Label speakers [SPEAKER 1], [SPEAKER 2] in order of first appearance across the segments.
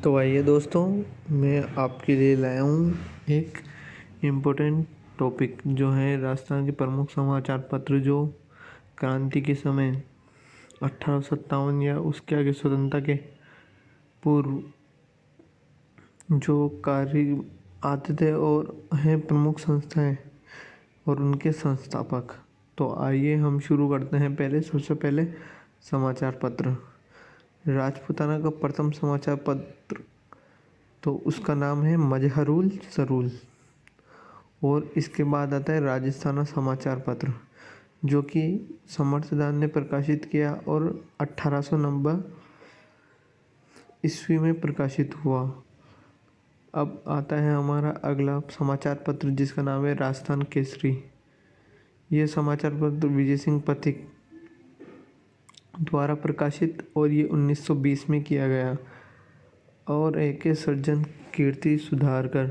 [SPEAKER 1] तो आइए दोस्तों, मैं आपके लिए लाया हूँ एक इम्पोर्टेंट टॉपिक जो है राजस्थान के प्रमुख समाचार पत्र जो क्रांति के समय 1857 या उसके आगे स्वतंत्रता के पूर्व जो कार्य आते थे और हैं प्रमुख संस्थाएं और उनके संस्थापक। तो आइए हम शुरू करते हैं। सबसे पहले समाचार पत्र। राजपूताना का प्रथम समाचार पत्र तो उसका नाम है मजहरुल सरूल। और इसके बाद आता है राजस्थाना समाचार पत्र जो कि समर्थदान ने प्रकाशित किया और 1890 ईस्वी में प्रकाशित हुआ। अब आता है हमारा अगला समाचार पत्र जिसका नाम है राजस्थान केसरी। यह समाचार पत्र विजय सिंह पथिक द्वारा प्रकाशित और ये 1920 में किया गया और एक सर्जन कीर्ति सुधारकर।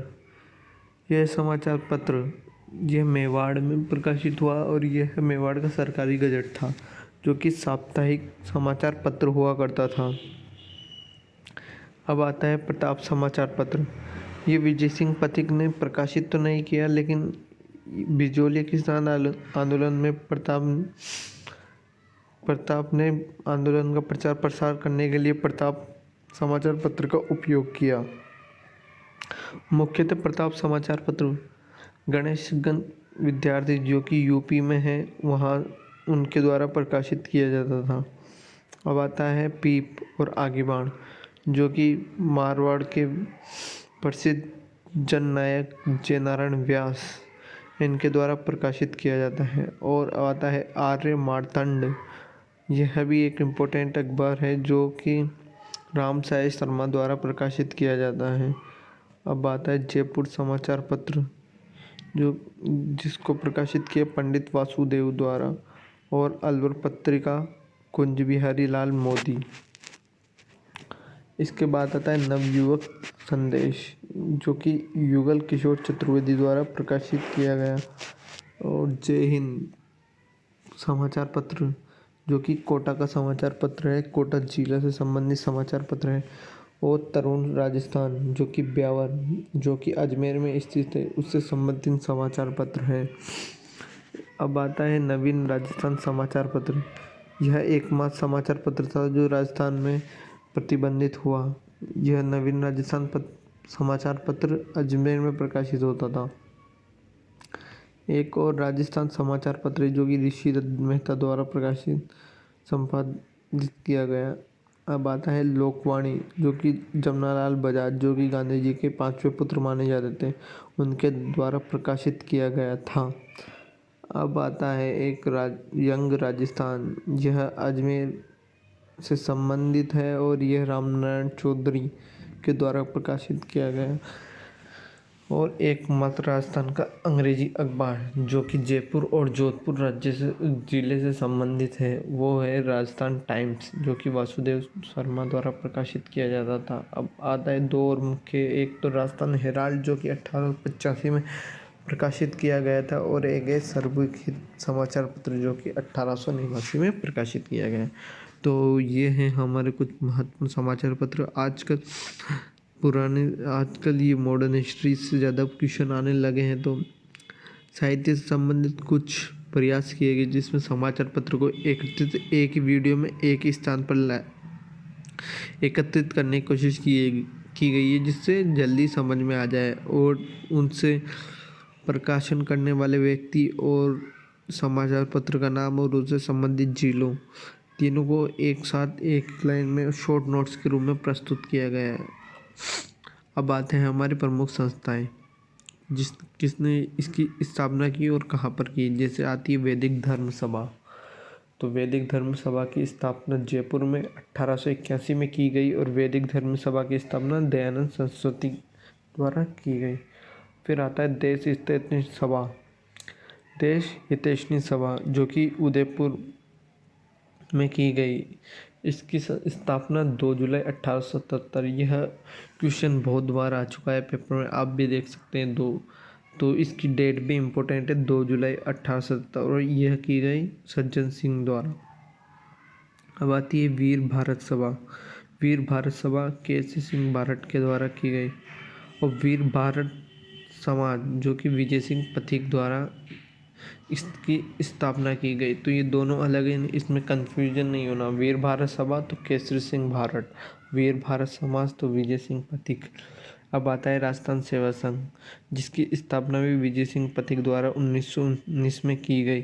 [SPEAKER 1] यह समाचार पत्र यह मेवाड़ में प्रकाशित हुआ और यह मेवाड़ का सरकारी गजट था जो कि साप्ताहिक समाचार पत्र हुआ करता था। अब आता है प्रताप समाचार पत्र। ये विजय सिंह पथिक ने प्रकाशित तो नहीं किया, लेकिन बिजोलिया किसान आंदोलन में प्रताप ने आंदोलन का प्रचार प्रसार करने के लिए प्रताप समाचार पत्र का उपयोग किया। मुख्यतः प्रताप समाचार पत्र गणेशगंज विद्यार्थी जो कि यूपी में है वहाँ उनके द्वारा प्रकाशित किया जाता था। अब आता है पीप और आगीबाण जो कि मारवाड़ के प्रसिद्ध जननायक जयनारायण व्यास इनके द्वारा प्रकाशित किया जाता है। और आता है आर्य मार्तंड। यह भी एक इम्पोर्टेंट अखबार है जो कि राम साय शर्मा द्वारा प्रकाशित किया जाता है। अब आता है जयपुर समाचार पत्र जो जिसको प्रकाशित किया पंडित वासुदेव द्वारा। और अलवर पत्रिका कुंज बिहारी लाल मोदी। इसके बाद आता है नवयुवक संदेश जो कि युगल किशोर चतुर्वेदी द्वारा प्रकाशित किया गया। और जय हिंद समाचार पत्र जो कि कोटा का समाचार पत्र है, कोटा जिला से संबंधित समाचार पत्र है। और तरुण राजस्थान जो कि ब्यावर जो कि अजमेर में स्थित है उससे संबंधित समाचार पत्र है। अब आता है नवीन राजस्थान समाचार पत्र। यह एकमात्र समाचार पत्र था जो राजस्थान में प्रतिबंधित हुआ। यह नवीन राजस्थान समाचार पत्र अजमेर में प्रकाशित होता था। एक और राजस्थान समाचार पत्र जो कि ऋषि दत्त मेहता द्वारा प्रकाशित संपादित किया गया। अब आता है लोकवाणी जो कि जमनालाल बजाज जो कि गांधी जी के 5वें पुत्र माने जाते थे उनके द्वारा प्रकाशित किया गया था। अब आता है एक यंग राजस्थान। यह अजमेर से संबंधित है और यह रामनारायण चौधरी के द्वारा प्रकाशित किया गया। और एक मात्र राजस्थान का अंग्रेजी अखबार जो कि जयपुर और जोधपुर जिले से संबंधित है वो है राजस्थान टाइम्स जो कि वासुदेव शर्मा द्वारा प्रकाशित किया जाता था। अब आता है दो और मुख्य, एक तो राजस्थान हेराल्ड जो कि 1885 में प्रकाशित किया गया था और एक है सर्वलिखित समाचार पत्र जो कि 1889 में प्रकाशित किया गया। तो ये हैं हमारे कुछ महत्वपूर्ण समाचार पत्र। आजकल ये मॉडर्न हिस्ट्री से ज़्यादा क्वेश्चन आने लगे हैं तो साहित्य से संबंधित कुछ प्रयास किए गए जिसमें समाचार पत्र को एक ही वीडियो में एक ही स्थान पर एकत्रित करने की कोशिश की गई है जिससे जल्दी समझ में आ जाए और उनसे प्रकाशन करने वाले व्यक्ति और समाचार पत्र का नाम और उससे संबंधित जिलों तीनों को एक साथ एक लाइन में शॉर्ट नोट्स के रूप में प्रस्तुत किया गया है। अब आते हैं हमारी प्रमुख संस्थाएं किसने इसकी स्थापना की और कहाँ पर की। जैसे आती है वैदिक धर्म सभा। तो वैदिक धर्म सभा की स्थापना जयपुर में 1881 में की गई और वैदिक धर्म सभा की स्थापना दयानंद सरस्वती द्वारा की गई। फिर आता है देश हितैषणी सभा जो कि उदयपुर में की गई। इसकी स्थापना 2 जुलाई 1877। यह क्वेश्चन बहुत बार आ चुका है पेपर में, आप भी देख सकते हैं तो इसकी डेट भी इम्पोर्टेंट है 2 जुलाई 1877 और यह की गई सज्जन सिंह द्वारा। अब आती है वीर भारत सभा। वीर भारत सभा केसी सिंह भारत के द्वारा की गई। और वीर भारत समाज जो कि विजय सिंह पथिक द्वारा इसकी स्थापना की गई। तो ये दोनों अलग हैं, इसमें कंफ्यूजन नहीं होना। वीर भारत सभा तो केसरी सिंह भारत, वीर भारत समाज तो विजय सिंह पथिक। अब आता है राजस्थान सेवा संघ, जिसकी स्थापना भी विजय सिंह पथिक द्वारा 1919 में की गई।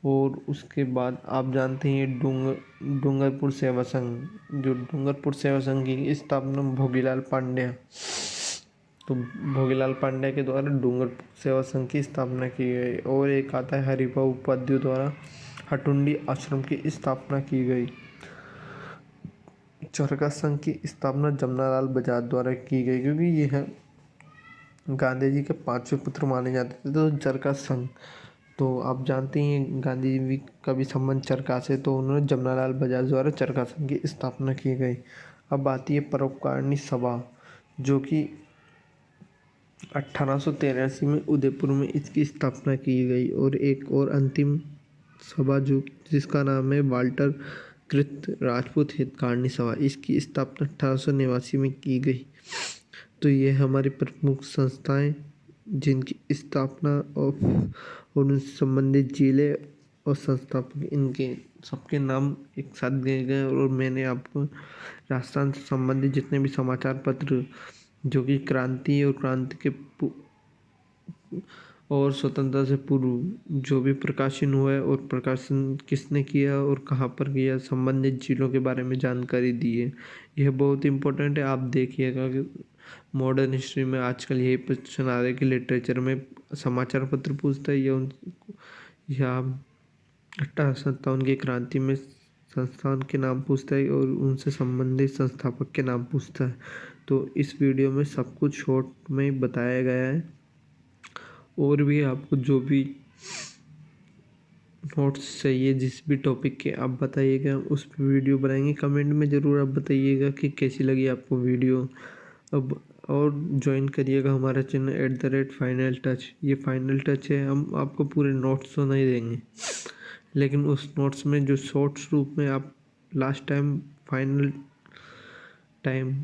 [SPEAKER 1] और उसके बाद आप जानते हैं डूंगरपुर सेवा संघ, जो डूंगरपुर सेवा संघ की स्थापना भोगीलाल पांड्या, तो भोगीलाल पांड्या के द्वारा डूंगरपुर सेवा संघ की स्थापना की गई। और एक आता है हरिभाऊ उपाध्याय द्वारा हटुंडी आश्रम की स्थापना की गई। चरखा संघ की स्थापना जमनालाल बजाज द्वारा की गई, क्योंकि यह गांधी जी के 5वें पुत्र माने जाते थे। तो चरखा संघ, तो आप जानते हैं गांधी जी का भी संबंध चरखा से, तो उन्होंने जमनालाल बजाज द्वारा चरखा संघ की स्थापना की गई। अब आती है परोपकारिणी सभा, जो कि 1883 में उदयपुर में इसकी स्थापना की गई। और एक और अंतिम सभा जो जिसका नाम है वाल्टर कृत राजपूत हितकारिणी सभा, इसकी स्थापना 1889 में की गई। तो ये हमारी प्रमुख संस्थाएं जिनकी स्थापना और उनसे संबंधित जिले और संस्थापक, इनके सबके नाम एक साथ दिए गए। और मैंने आपको राजस्थान से संबंधित जितने भी समाचार पत्र जो कि क्रांति और क्रांति के और स्वतंत्रता से पूर्व जो भी प्रकाशन हुआ है और प्रकाशन किसने किया और कहाँ पर किया, संबंधित जिलों के बारे में जानकारी दी है। यह बहुत इम्पोर्टेंट है। आप देखिएगा कि मॉडर्न हिस्ट्री में आजकल यही क्वेश्चन आ रहा है कि लिटरेचर में समाचार पत्र पूछता है या 1857 की क्रांति में संस्थान के नाम पूछता है और उनसे संबंधित संस्थापक के नाम पूछता है। तो इस वीडियो में सब कुछ शॉर्ट में बताया गया है। और भी आपको जो भी नोट्स चाहिए जिस भी टॉपिक के, आप बताइएगा, उस पर वीडियो बनाएंगे। कमेंट में ज़रूर आप बताइएगा कि कैसी लगी आपको वीडियो। अब और ज्वाइन करिएगा हमारा चैनल @फाइनल टच। ये फाइनल टच है, हम आपको पूरे नोट्स तो नहीं देंगे, लेकिन उस नोट्स में जो शॉर्ट्स रूप में आप लास्ट टाइम फाइनल टाइम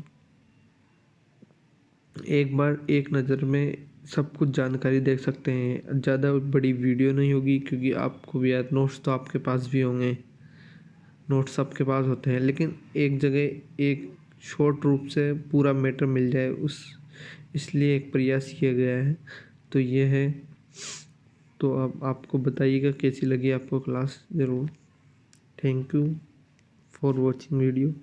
[SPEAKER 1] एक बार एक नज़र में सब कुछ जानकारी देख सकते हैं। ज़्यादा बड़ी वीडियो नहीं होगी, क्योंकि आपको भी यार नोट्स तो आपके पास भी होंगे, नोट्स सबके पास होते हैं, लेकिन एक जगह एक शॉर्ट रूप से पूरा मैटर मिल जाए इसलिए एक प्रयास किया गया है। तो ये है। तो अब आपको बताइएगा कैसी लगी आपको क्लास ज़रूर। Thank you for watching video.